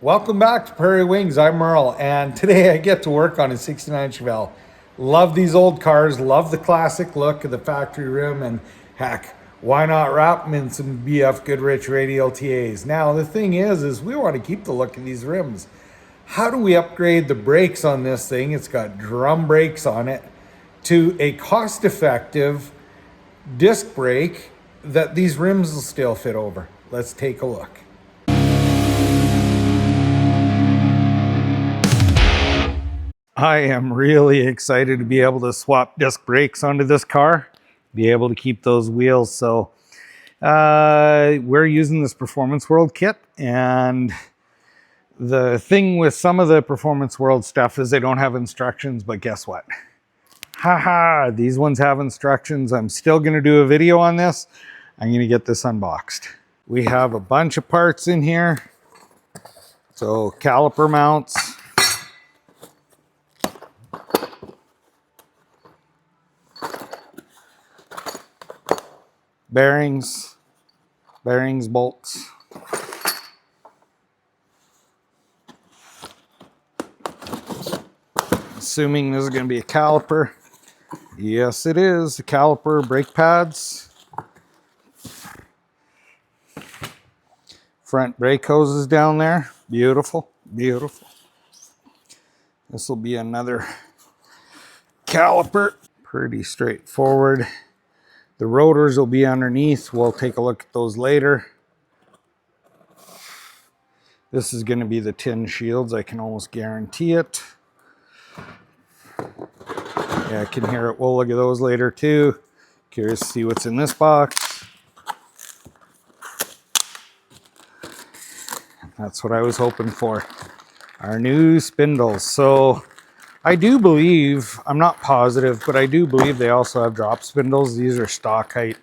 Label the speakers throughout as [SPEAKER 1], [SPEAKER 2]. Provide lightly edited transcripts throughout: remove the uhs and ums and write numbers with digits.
[SPEAKER 1] Welcome back to Prairie Wings. I'm Merle, and today I get to work on a 69 Chevelle. Love these old cars, love the classic look of the factory rim, and heck, why not wrap them in some BF Goodrich radial TAs? Now, the thing is we want to keep the look of these rims. How do we upgrade the brakes on this thing? It's got drum brakes on it to a cost-effective disc brake that these rims will still fit over. Let's take a look. I am really excited to be able to swap disc brakes onto this car, be able to keep those wheels. So we're using this Performance World kit, and the thing with some of the Performance World stuff is they don't have instructions, but guess what? Haha, these ones have instructions. I'm still going to do a video on this. I'm going to get this unboxed. We have a bunch of parts in here. So caliper mounts. Bearings, bolts. Assuming this is going to be a caliper. Yes, it is. A caliper, brake pads. Front brake hoses down there. Beautiful, beautiful. This will be another caliper. Pretty straightforward. The rotors will be underneath. We'll take a look at those later. This is going to be the tin shields. I can almost guarantee it. Yeah, I can hear it. We'll look at those later too. Curious to see what's in this box. That's what I was hoping for. Our new spindles. So I do believe, I'm not positive, but I do believe they also have drop spindles. These are stock height.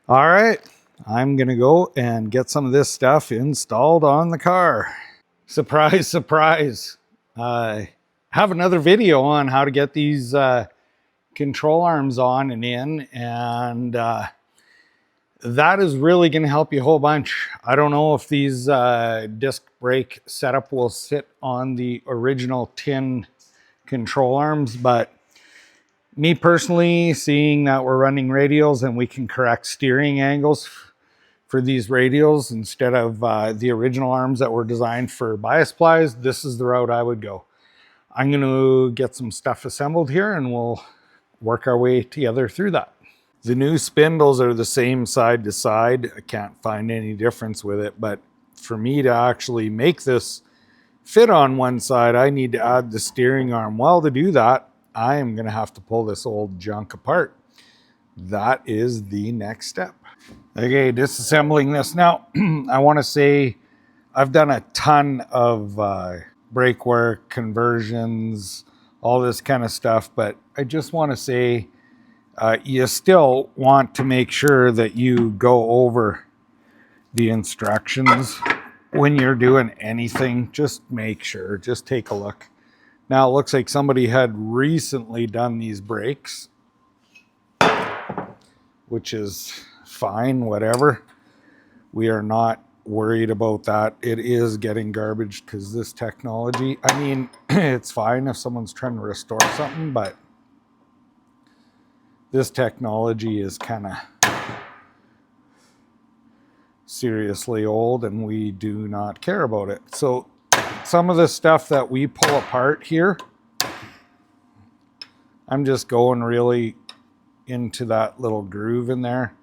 [SPEAKER 1] All right, I'm gonna go and get some of this stuff installed on the car. Surprise, surprise. I have another video on how to get these control arms on and in, and that is really gonna help you a whole bunch. I don't know if these disc brake setup will sit on the original tin control arms, but me personally, seeing that we're running radials and we can correct steering angles for these radials instead of the original arms that were designed for bias plies, this is the route I would go. I'm going to get some stuff assembled here and we'll work our way together through that. The new spindles are the same side to side. I can't find any difference with it, but for me to actually make this fit on one side, I need to add the steering arm. Well, to do that, I am going to have to pull this old junk apart. That is the next step. Okay, disassembling this. Now, I want to say I've done a ton of brake work, conversions, all this kind of stuff, but I just want to say you still want to make sure that you go over the instructions when you're doing anything. Just make sure, just take a look. Now it looks like somebody had recently done these brakes, which is fine, whatever. We are not worried about that. It is getting garbage because this technology, I mean, it's fine if someone's trying to restore something, but this technology is kind of seriously old and we do not care about it. So some of the stuff that we pull apart here, I'm just going really into that little groove in there,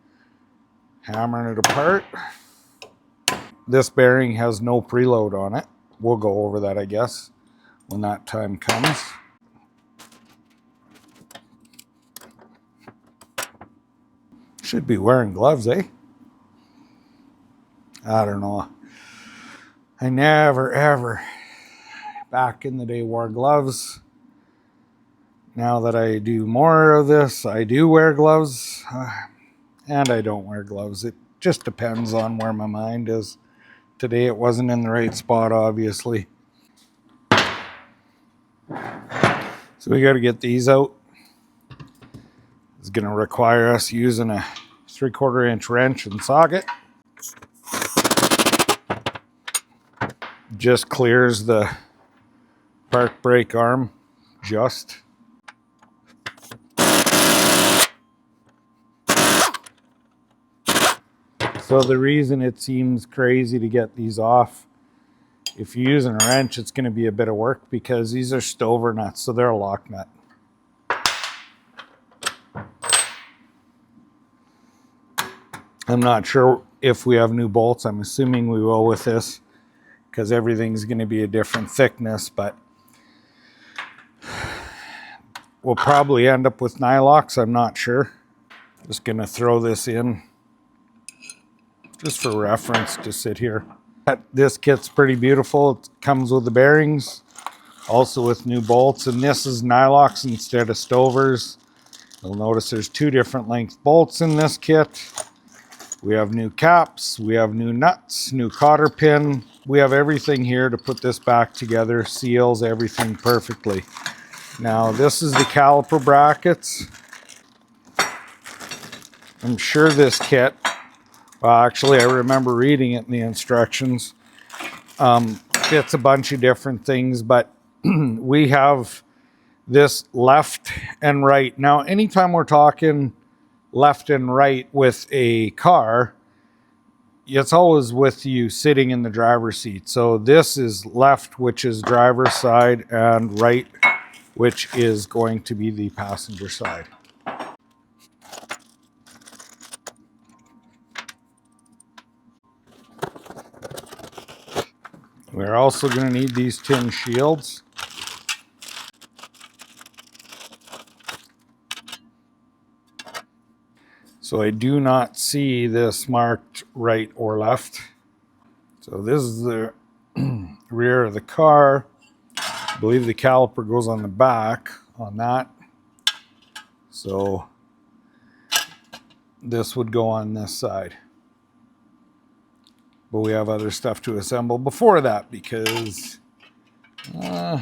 [SPEAKER 1] hammering it apart. This bearing has no preload on it. We'll go over that, I guess, when that time comes. Should be wearing gloves, eh? I don't know. I never, ever, back in the day, wore gloves. Now that I do more of this, I do wear gloves. And I don't wear gloves. It just depends on where my mind is. Today it wasn't in the right spot, obviously. So we got to get these out. It's going to require us using a 3/4 inch wrench and socket. Just clears the park brake arm, just. So the reason it seems crazy to get these off, if you're using a wrench, it's going to be a bit of work because these are stover nuts, so they're a lock nut. I'm not sure if we have new bolts. I'm assuming we will with this because everything's going to be a different thickness, but we'll probably end up with nylocks. I'm not sure. Just going to throw this in just for reference to sit here. This kit's pretty beautiful. It comes with the bearings, also with new bolts, and this is nylocks instead of stovers. You'll notice there's 2 different length bolts in this kit. We have new caps, we have new nuts, new cotter pin. We have everything here to put this back together, seals everything perfectly. Now this is the caliper brackets. I'm sure this kit, well actually I remember reading it in the instructions, fits a bunch of different things, but we have this left and right. Now anytime we're talking left and right with a car, it's always with you sitting in the driver's seat. So this is left, which is driver's side, and right, which is going to be the passenger side. We're also going to need these tin shields. So I do not see this marked right or left. So this is the rear of the car. I believe the caliper goes on the back on that. So this would go on this side. But we have other stuff to assemble before that because, yeah,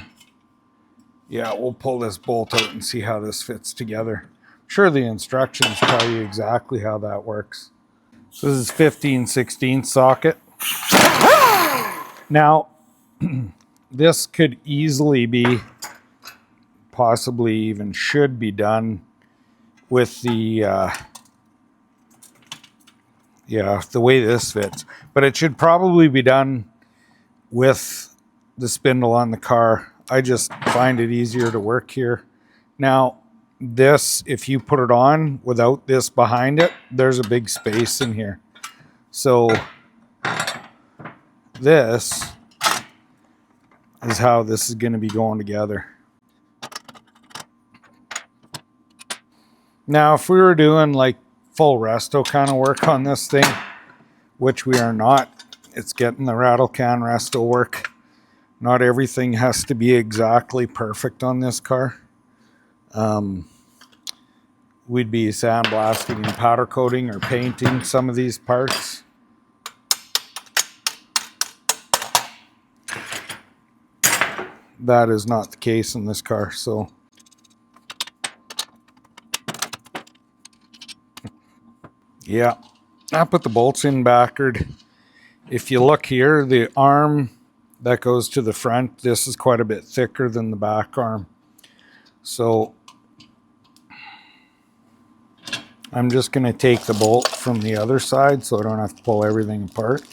[SPEAKER 1] we'll pull this bolt out and see how this fits together. I'm sure the instructions tell you exactly how that works. So this is 15/16 socket. Now, this could easily be, possibly even should be done with the, the way this fits. But it should probably be done with the spindle on the car. I just find it easier to work here. Now, this, if you put it on without this behind it, there's a big space in here. So this is how this is going to be going together. Now, if we were doing like full resto kind of work on this thing, which we are not, it's getting the rattle can resto work. Not everything has to be exactly perfect on this car. We'd be sandblasting and powder coating or painting some of these parts. That is not the case in this car, so. Yeah, I put the bolts in backward. If you look here, the arm that goes to the front, this is quite a bit thicker than the back arm. So I'm just going to take the bolt from the other side so I don't have to pull everything apart.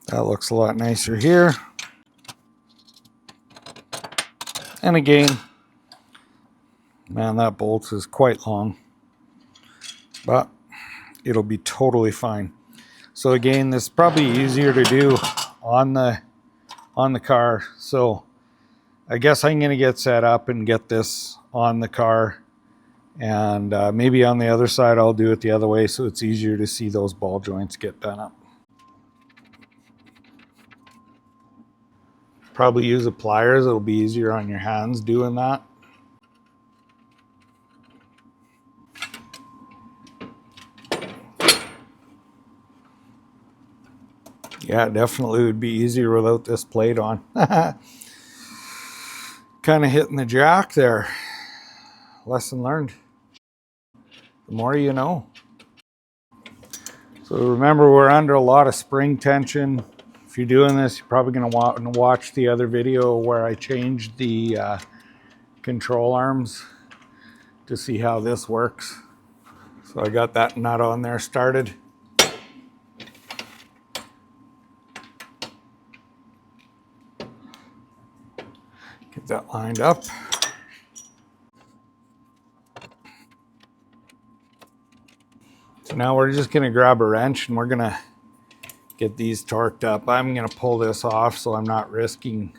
[SPEAKER 1] That looks a lot nicer here. And again, man, that bolt is quite long, but it'll be totally fine. So again, this is probably easier to do on the car. So I guess I'm going to get set up and get this on the car, and maybe on the other side I'll do it the other way so it's easier to see those ball joints get done up. Probably use the pliers, it'll be easier on your hands doing that. Yeah, it definitely would be easier without this plate on. Kind of hitting the jack there. Lesson learned. The more you know. So remember, we're under a lot of spring tension. If you're doing this, you're probably going to want to watch the other video where I changed the control arms to see how this works. So I got that nut on there started. Get that lined up. So now we're just going to grab a wrench and we're going to get these torqued up. I'm going to pull this off so I'm not risking,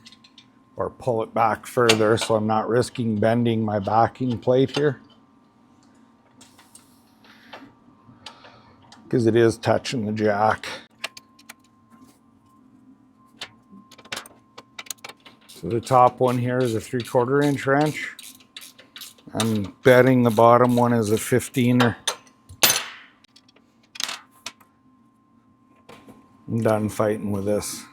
[SPEAKER 1] or pull it back further so I'm not risking bending my backing plate here, because it is touching the jack. So the top one here is a 3/4 inch wrench. I'm betting the bottom one is a 15er. I'm done fighting with this.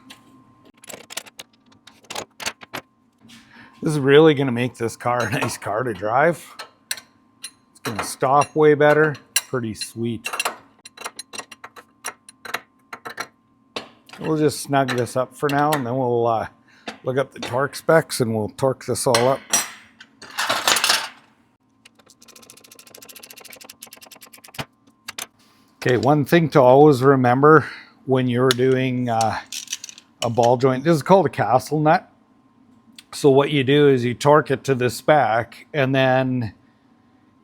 [SPEAKER 1] This is really going to make this car a nice car to drive. It's going to stop way better. Pretty sweet. We'll just snug this up for now, and then we'll look up the torque specs and we'll torque this all up. Okay, one thing to always remember when you're doing a ball joint, this is called a castle nut. So what you do is you torque it to the spec, and then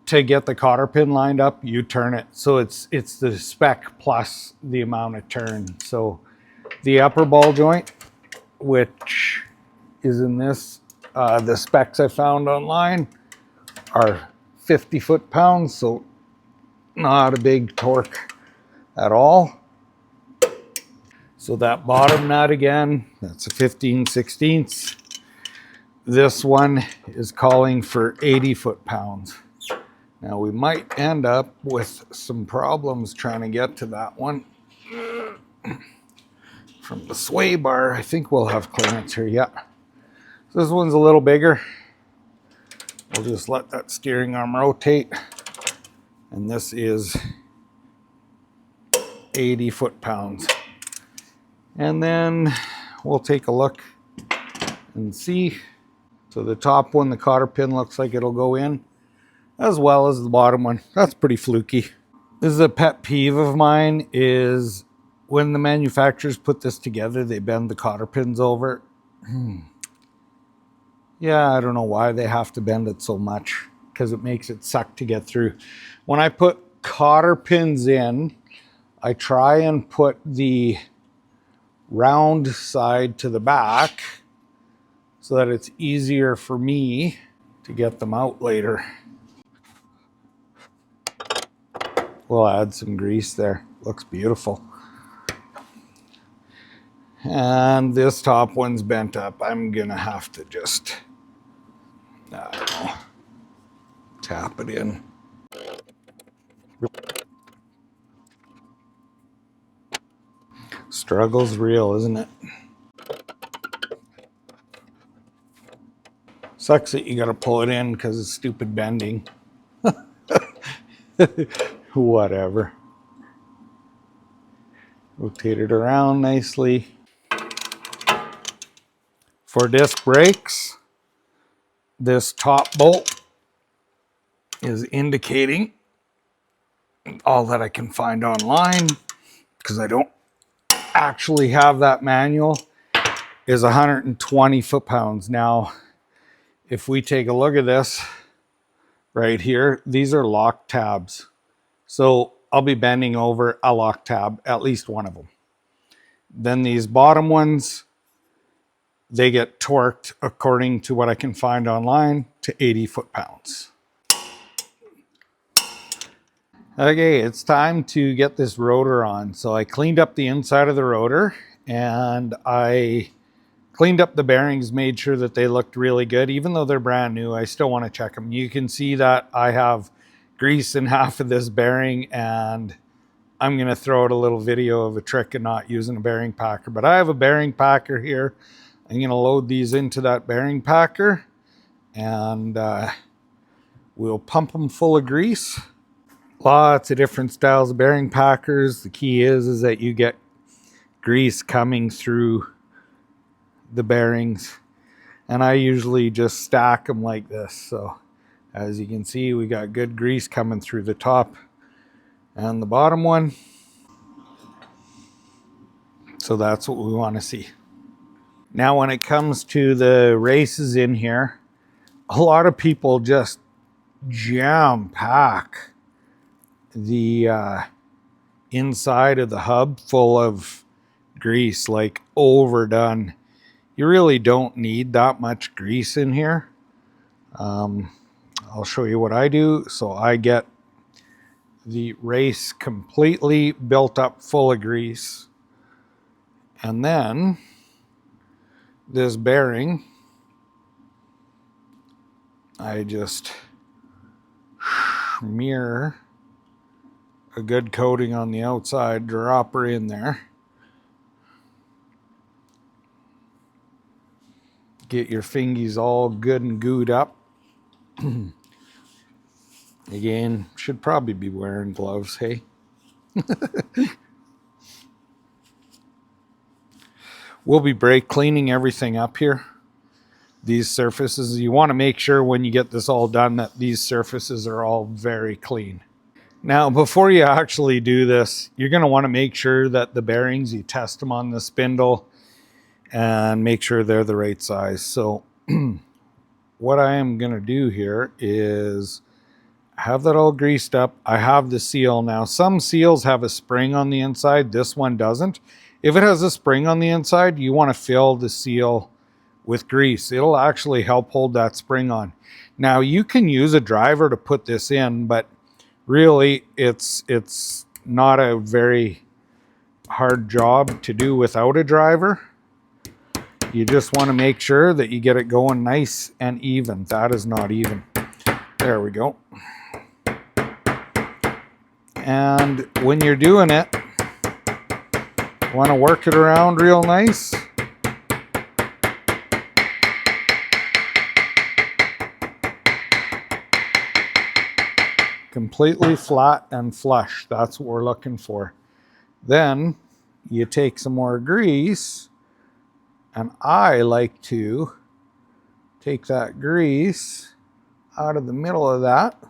[SPEAKER 1] to get the cotter pin lined up, you turn it. So it's the spec plus the amount of turn. So the upper ball joint, which is in this, the specs I found online are 50 foot-pounds, so not a big torque at all. So that bottom nut again, that's a 15/16. This one is calling for 80 foot-pounds. Now we might end up with some problems trying to get to that one. From the sway bar, I think we'll have clearance here, yeah. So this one's a little bigger. We'll just let that steering arm rotate. And this is 80 foot-pounds. And then we'll take a look and see. So the top one, the cotter pin looks like it'll go in, as well as the bottom one. That's pretty fluky. This is a pet peeve of mine, is when the manufacturers put this together, they bend the cotter pins over. Yeah, I don't know why they have to bend it so much, because it makes it suck to get through. When I put cotter pins in, I try and put the round side to the back so that it's easier for me to get them out later. We'll add some grease there. Looks beautiful. And this top one's bent up. I'm gonna have to just, I don't know, tap it in. Struggle's real, isn't it? Sucks that you gotta pull it in because of stupid bending. Whatever. Rotate it around nicely. For disc brakes, this top bolt is indicating, all that I can find online, because I don't actually have that manual, is 120 foot-pounds. Now, if we take a look at this right here, these are lock tabs. So I'll be bending over a lock tab, at least one of them. Then these bottom ones, they get torqued according to what I can find online to 80 foot-pounds. Okay, it's time to get this rotor on. So I cleaned up the inside of the rotor, and I cleaned up the bearings, made sure that they looked really good. Even though they're brand new, I still want to check them. You can see that I have grease in half of this bearing, and I'm going to throw out a little video of a trick of not using a bearing packer. But I have a bearing packer here. I'm going to load these into that bearing packer, and we'll pump them full of grease Lots of different styles of bearing packers. The key is that you get grease coming through the bearings, and I usually just stack them like this. So as you can see, we got good grease coming through the top and the bottom one. So that's what we want to see. Now when it comes to the races in here, a lot of people just jam pack the inside of the hub full of grease, like overdone. You really don't need that much grease in here. I'll show you what I do. So I get the race completely built up full of grease, and then this bearing, I just smear a good coating on the outside, drop her in there. Get your fingies all good and gooed up. Again, should probably be wearing gloves, hey? We'll be brake cleaning everything up here. These surfaces, you want to make sure when you get this all done that these surfaces are all very clean. Now, before you actually do this, you're going to want to make sure that the bearings, you test them on the spindle and make sure they're the right size. So what I am going to do here is have that all greased up. I have the seal now. Some seals have a spring on the inside. This one doesn't. If it has a spring on the inside, you want to fill the seal with grease. It'll actually help hold that spring on. Now you can use a driver to put this in, but really it's not a very hard job to do without a driver. You just want to make sure that you get it going nice and even. That is not even. There we go. And when you're doing it, you want to work it around real nice. Completely flat and flush. That's what we're looking for. Then you take some more grease, and I like to take that grease out of the middle of that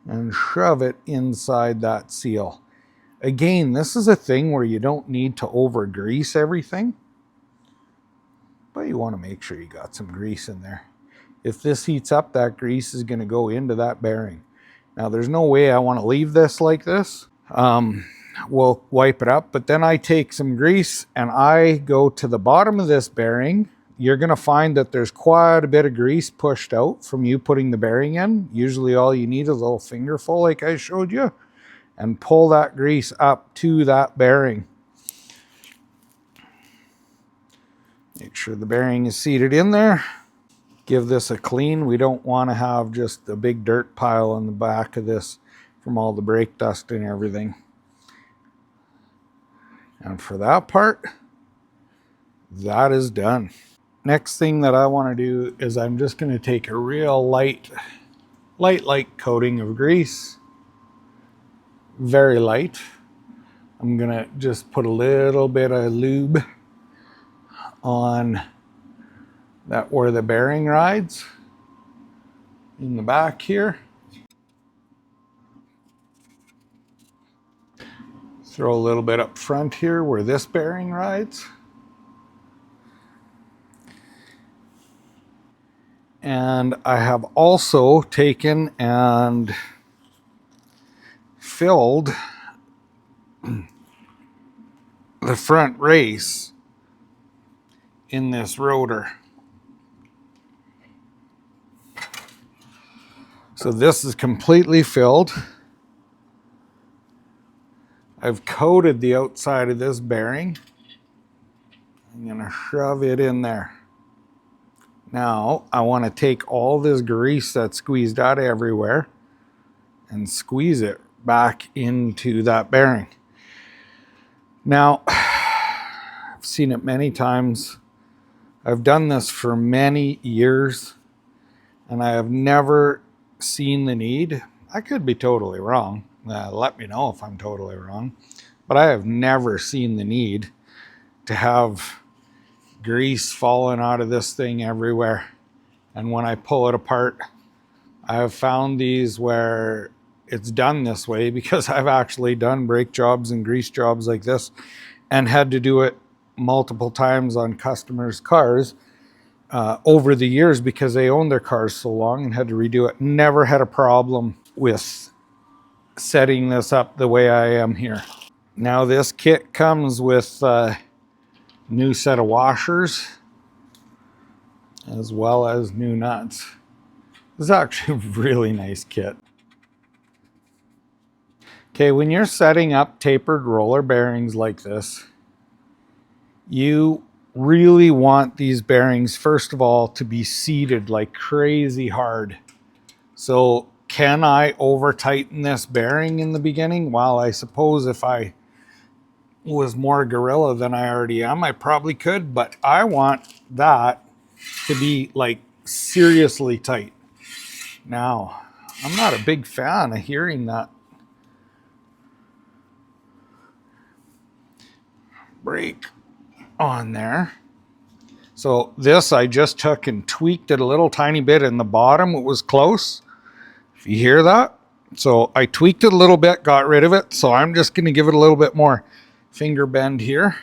[SPEAKER 1] and shove it inside that seal. Again, this is a thing where you don't need to over grease everything, but you want to make sure you got some grease in there. If this heats up, that grease is going to go into that bearing. Now, there's no way I want to leave this like this. We'll wipe it up, but then I take some grease and I go to the bottom of this bearing. You're going to find that there's quite a bit of grease pushed out from you putting the bearing in. Usually all you need is a little fingerful like I showed you, and pull that grease up to that bearing. Make sure the bearing is seated in there. Give this a clean. We don't want to have just a big dirt pile on the back of this from all the brake dust and everything. And for that part, that is done. Next thing that I want to do is I'm just going to take a real light coating of grease. Very light. I'm going to just put a little bit of lube on that where the bearing rides in the back here. Throw a little bit up front here where this bearing rides. And I have also taken and filled the front race in this rotor. So this is completely filled. I've coated the outside of this bearing. I'm going to shove it in there. Now I want to take all this grease that's squeezed out everywhere and squeeze it back into that bearing. Now, I've seen it many times. I've done this for many years, and I have never seen the need. I could be totally wrong. Let me know if I'm totally wrong. But I have never seen the need to have grease falling out of this thing everywhere. And when I pull it apart, I have found these where it's done this way, because I've actually done brake jobs and grease jobs like this and had to do it multiple times on customers' cars over the years because they owned their cars so long and had to redo it. Never had a problem with setting this up the way I am here. Now this kit comes with a new set of washers as well as new nuts. This is actually a really nice kit. Okay, when you're setting up tapered roller bearings like this, you really want these bearings, first of all, to be seated like crazy hard. So can I over tighten this bearing in the beginning? Well, I suppose if I was more gorilla than I already am, I probably could, but I want that to be like seriously tight. Now, I'm not a big fan of hearing that brake on there. So this I just took and tweaked it a little tiny bit in the bottom. It was close. If you hear that. So I tweaked it a little bit, got rid of it. So I'm just going to give it a little bit more finger bend here.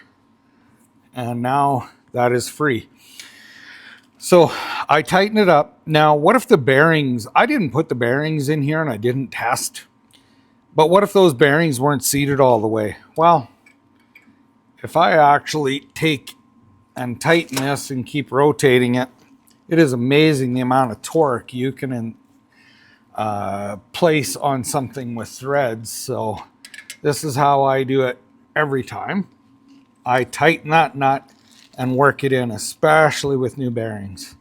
[SPEAKER 1] And now that is free. So I tighten it up. Now, what if the bearings, I didn't put the bearings in here and I didn't test. But what if those bearings weren't seated all the way? Well, if I actually take and tighten this and keep rotating it, it is amazing the amount of torque you can place on something with threads. So this is how I do it every time. I tighten that nut and work it in, especially with new bearings.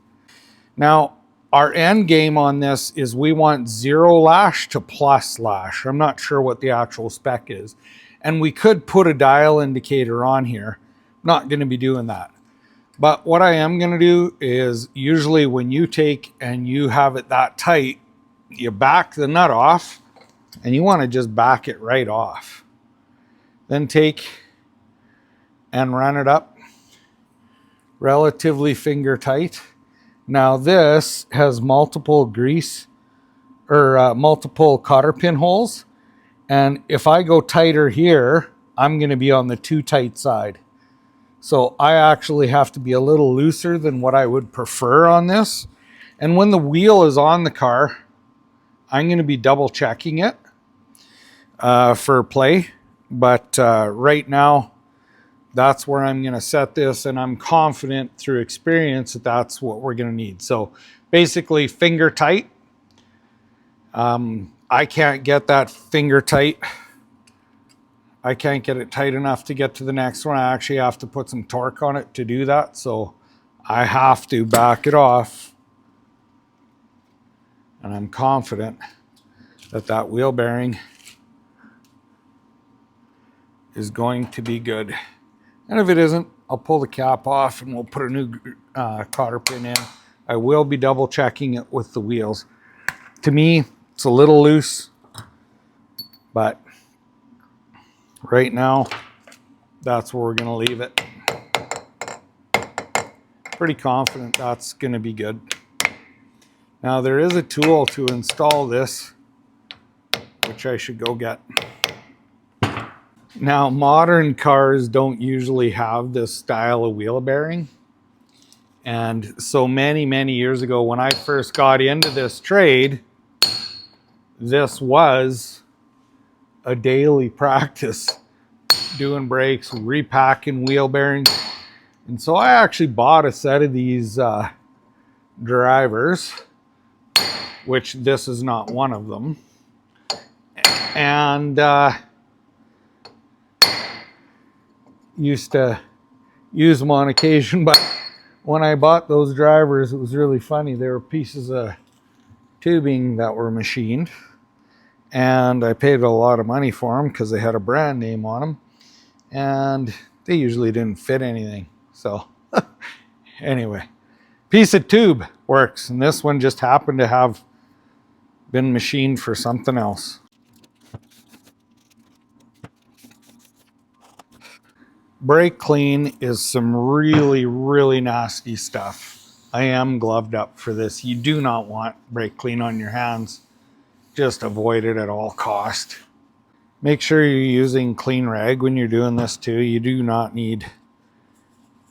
[SPEAKER 1] Now, our end game on this is we want 0 lash to plus lash. I'm not sure what the actual spec is. And we could put a dial indicator on here. Not going to be doing that. But what I am going to do is usually when you take and you have it that tight, you back the nut off and you want to just back it right off. Then take and run it up relatively finger tight. Now this has multiple grease or multiple cotter pin holes. And if I go tighter here, I'm going to be on the too tight side. So I actually have to be a little looser than what I would prefer on this. And when the wheel is on the car, I'm going to be double checking it for play. But right now, that's where I'm going to set this. And I'm confident through experience that that's what we're going to need. So basically finger tight. I can't get that finger tight. I can't get it tight enough to get to the next one. I actually have to put some torque on it to do that. So I have to back it off. And I'm confident that that wheel bearing is going to be good. And if it isn't, I'll pull the cap off and we'll put a new cotter pin in. I will be double checking it with the wheels. To me, it's a little loose, but right now, that's where we're going to leave it. Pretty confident that's going to be good. Now, there is a tool to install this, which I should go get. Now, modern cars don't usually have this style of wheel bearing. And so many, many years ago, when I first got into this trade, this was a daily practice, doing brakes, repacking wheel bearings. And so I actually bought a set of these drivers, which this is not one of them. And used to use them on occasion, but when I bought those drivers, it was really funny. They were pieces of tubing that were machined. And I paid a lot of money for them because they had a brand name on them. And they usually didn't fit anything. So anyway, piece of tube works. And this one just happened to have been machined for something else. Brake clean is some really, really nasty stuff. I am gloved up for this. You do not want brake clean on your hands. Just avoid it at all cost. Make sure you're using clean rag when you're doing this too. You do not need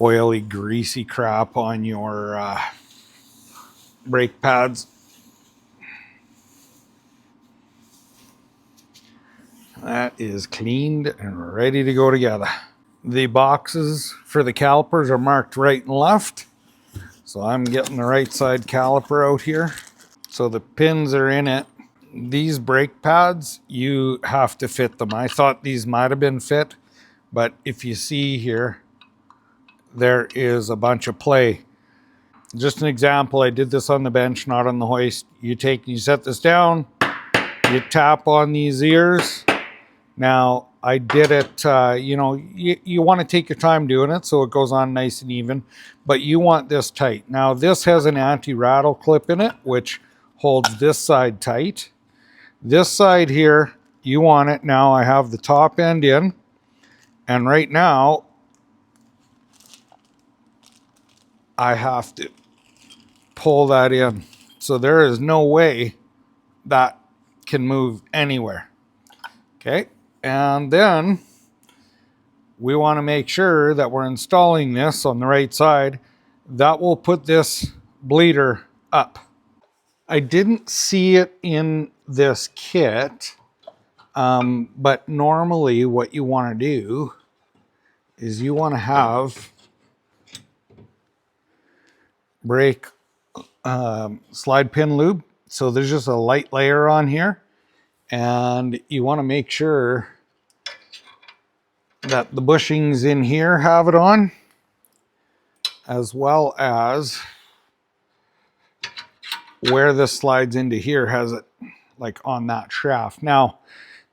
[SPEAKER 1] oily, greasy crap on your brake pads. That is cleaned and ready to go together. The boxes for the calipers are marked right and left. So I'm getting the right side caliper out here. So the pins are in it. These brake pads, you have to fit them. I thought these might have been fit, but if you see here, there is a bunch of play. Just an example, I did this on the bench, not on the hoist. You set this down, you tap on these ears. Now, I did it, you want to take your time doing it so it goes on nice and even, but you want this tight. Now, this has an anti-rattle clip in it, which holds this side tight. This side here, you want it. Now, I have the top end in, and right now, I have to pull that in. So there is no way that can move anywhere. Okay. And then we want to make sure that we're installing this on the right side. That will put this bleeder up. I didn't see it in this kit, but normally what you want to do is you want to have brake slide pin lube. So there's just a light layer on here, and you want to make sure that the bushings in here have it on, as well as where this slides into here has it like on that shaft. Now,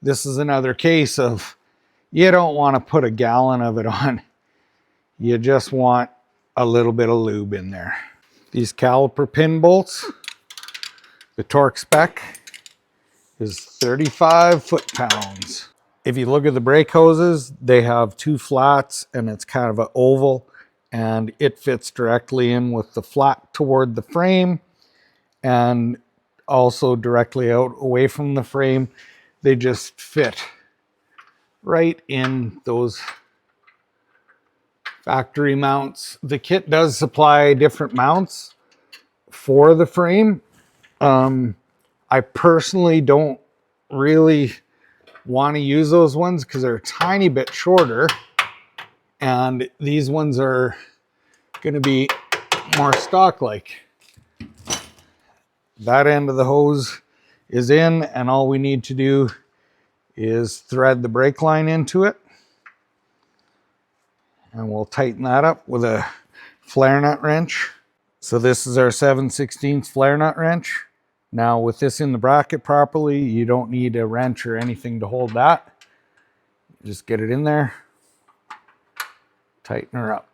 [SPEAKER 1] this is another case of you don't want to put a gallon of it on. You just want a little bit of lube in there. These caliper pin bolts, the torque spec is 35 foot-pounds. If you look at the brake hoses, they have two flats and it's kind of an oval, and it fits directly in with the flat toward the frame and also directly out away from the frame. They just fit right in those factory mounts. The kit does supply different mounts for the frame. I personally don't really want to use those ones because they're a tiny bit shorter, and these ones are going to be more stock-like. That end of the hose is in, and all we need to do is thread the brake line into it, and we'll tighten that up with a flare nut wrench. So this is our 7/16 flare nut wrench. Now, with this in the bracket properly, you don't need a wrench or anything to hold that. Just get it in there, tighten her up.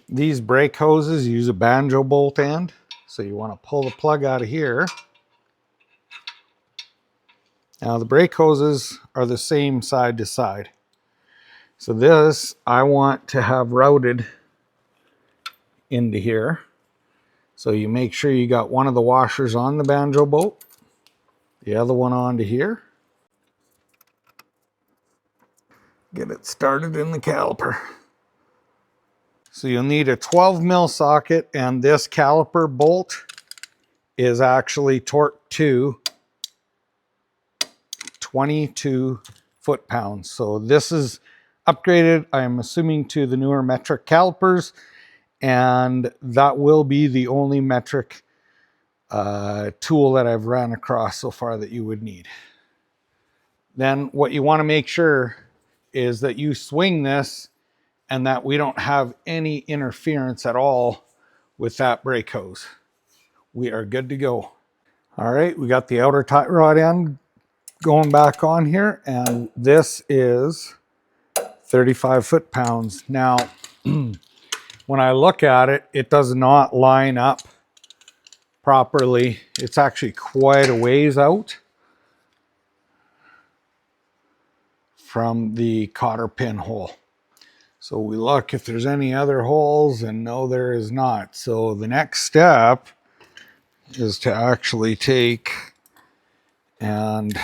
[SPEAKER 1] These brake hoses use a Banjo bolt end, so you want to pull the plug out of here. Now, the brake hoses are the same side to side. So this, I want to have routed into here. So you make sure you got one of the washers on the Banjo bolt, the other one onto here. Get it started in the caliper. So you'll need a 12 mil socket, and this caliper bolt is actually torqued to 22 foot-pounds. So this is upgraded, I'm assuming, to the newer metric calipers, and that will be the only metric tool that I've ran across so far that you would need. Then what you want to make sure is that you swing this and that we don't have any interference at all with that brake hose. We are good to go. All right, we got the outer tie rod end going back on here, and this is 35 foot-pounds. Now, when I look at it, it does not line up properly. It's actually quite a ways out from the cotter pin hole. So we look if there's any other holes, and no, there is not. So the next step is to actually take and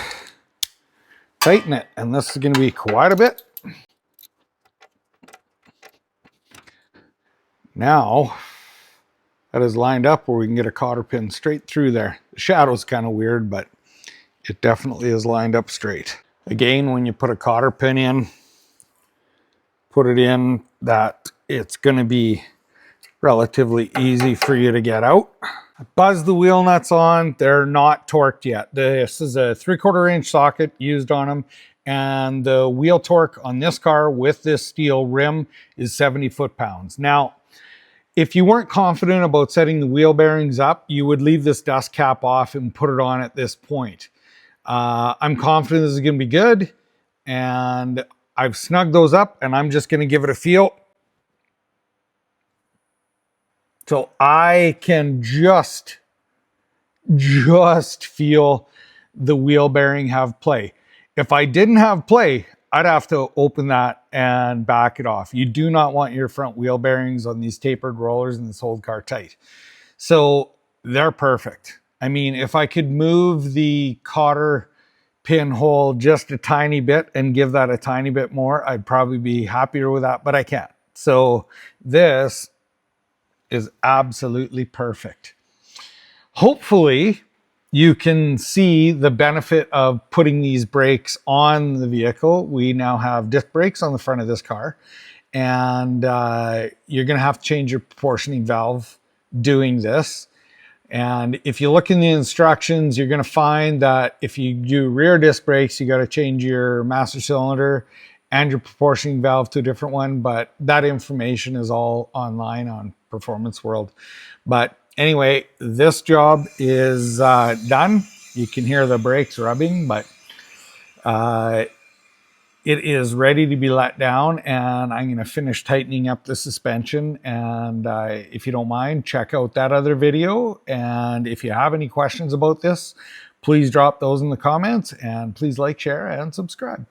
[SPEAKER 1] tighten it. And this is going to be quite a bit. Now that is lined up where we can get a cotter pin straight through there. The shadow's kind of weird, but it definitely is lined up straight. Again, when you put a cotter pin in, put it in that it's going to be relatively easy for you to get out. Buzz the wheel nuts on. They're not torqued yet. This is a 3/4 inch socket used on them, and the wheel torque on this car with this steel rim is 70 foot-pounds. Now, if you weren't confident about setting the wheel bearings up, you would leave this dust cap off and put it on at this point. I'm confident this is going to be good, and I've snugged those up, and I'm just going to give it a feel. So I can just feel the wheel bearing have play. If I didn't have play, I'd have to open that and back it off. You do not want your front wheel bearings on these tapered rollers and this hold car tight. So they're perfect. I mean, if I could move the cotter pin hole just a tiny bit and give that a tiny bit more, I'd probably be happier with that, but I can't. So this is absolutely perfect. Hopefully you can see the benefit of putting these brakes on the vehicle. We now have disc brakes on the front of this car, and you're going to have to change your proportioning valve doing this. And if you look in the instructions, you're going to find that if you do rear disc brakes, you got to change your master cylinder and your proportioning valve to a different one. But that information is all online on Performance World. But anyway, this job is done. You can hear the brakes rubbing, but it is ready to be let down, and I'm going to finish tightening up the suspension. And if you don't mind, check out that other video. And if you have any questions about this, please drop those in the comments, and please like, share, and subscribe.